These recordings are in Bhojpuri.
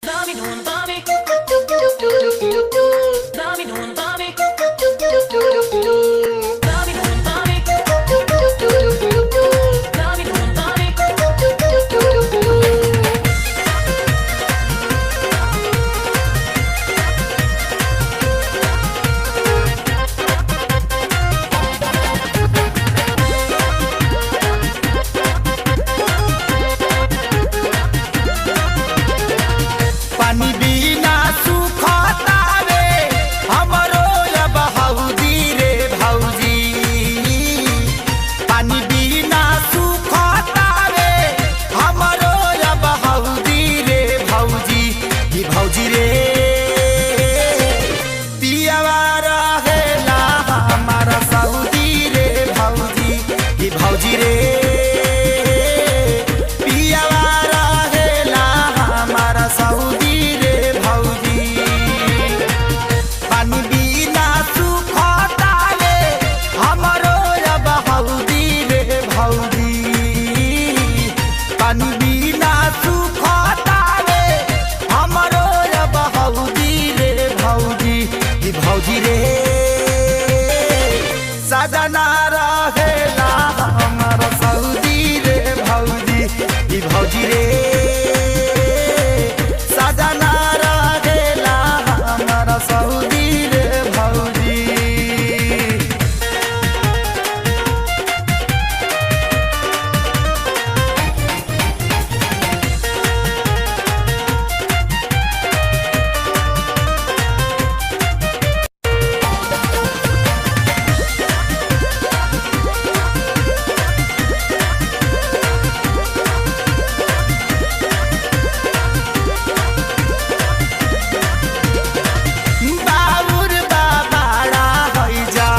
Dami dun dami, dami dun dami, dami dun dami, dami dun dami. पानी बिना सुखतावे हमरो अब हौदी रे भौजी। पानी बिना सुखतावे हमरो अब हौदी रे भौजी। ई भौजी रे पियावा रहेला हमारा सऊदी रे भौजी। ई भौजी रे पियावा रहेला हमारा सऊदी रे भौजी। पानी बिना सुखतावे हमरो अब हौदी रे भौजी। पानी बिना सुखतावे हमरो अब हौदी रे भौजी। ई भौजी रे सजना रहेला हमारा सऊदी रे भौजी। ई भौजी रे सजना रहेला हमारा सऊदी रे भौजी। बाबुर बाबाड़ा हैजा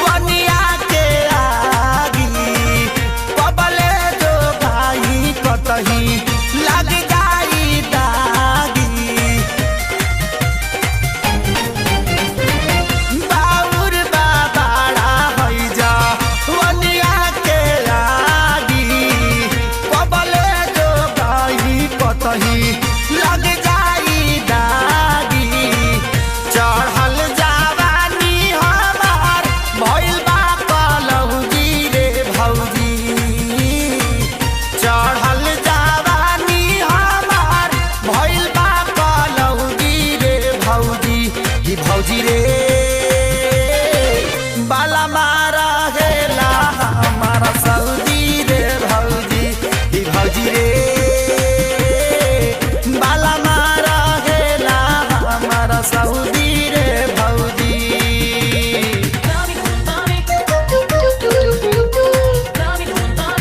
वनिया के आगी। कबले जो भाई कतही लग जाई दागी। बाबुर बाबाड़ा हैजा वनिया के आगी। कबले जो भाई कतही लग जाई दागी। चढ़ल जवानी हमार भइल बा कलौजी रे भौजी। चढ़ल जवानी हमार भइल बा कलौजी रे भौजी। ई भौजी रे बाला मारा हेला हमारा सऊदी रे भौजी। ई भौजी रे बाला मारा हेला हमारा सऊदी रे भौजी। Dami dun dami, dami dun dami.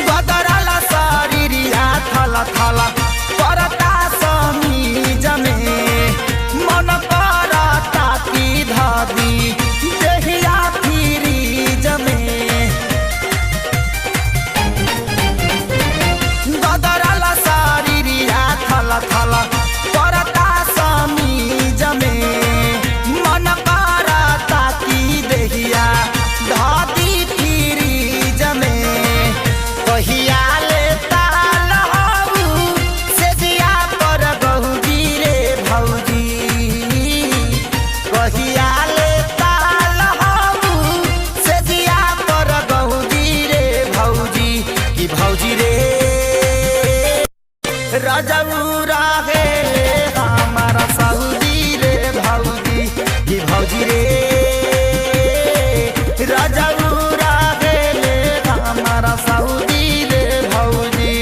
बदरल शरीरिया थला थला परता समीज में। मन करता की धदी देहिया फ्रीज में। बदरल शरीरिया थला थला परता समीज में। मन करता की देहिया धदी फ्रीज में। कहिया ले ताल हऊ से दिया पर गहुजी रे भौजी। कहिया ले ताल हऊ से दिया पर गहुजी रे भौजी। की भौजी रे रजऊ रहेले हमारा सऊदी रे भौजी। की भौजी रे रजऊ रहेले हमारा सऊदी रे भौजी।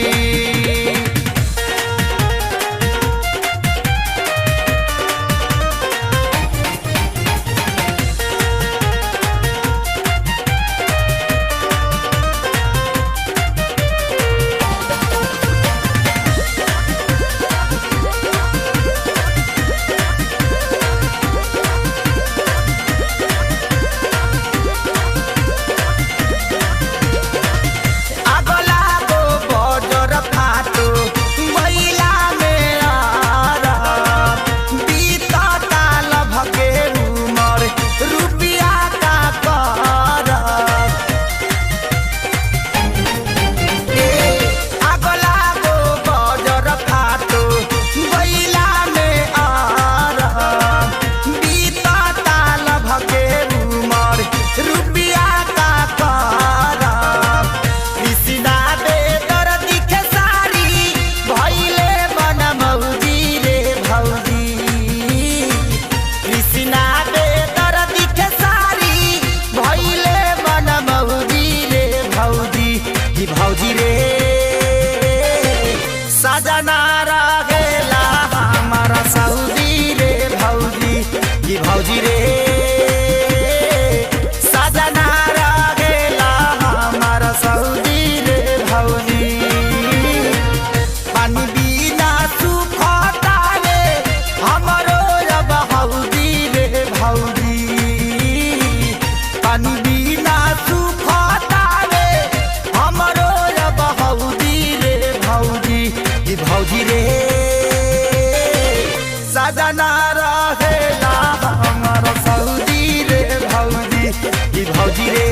सजना रहेला हमारा सऊदी रे भौजी की भौजी रे सजना रहेला हमारा सऊदी रे भौजी पानी बिना सुखता रे हमरो अब हौदी रे भौजी पानी बिना सुखता रे हमरो अब हौदी रे भौजी की भौजी रे सजना रहेला हमारा सऊदी रे भौजी की भौजी रे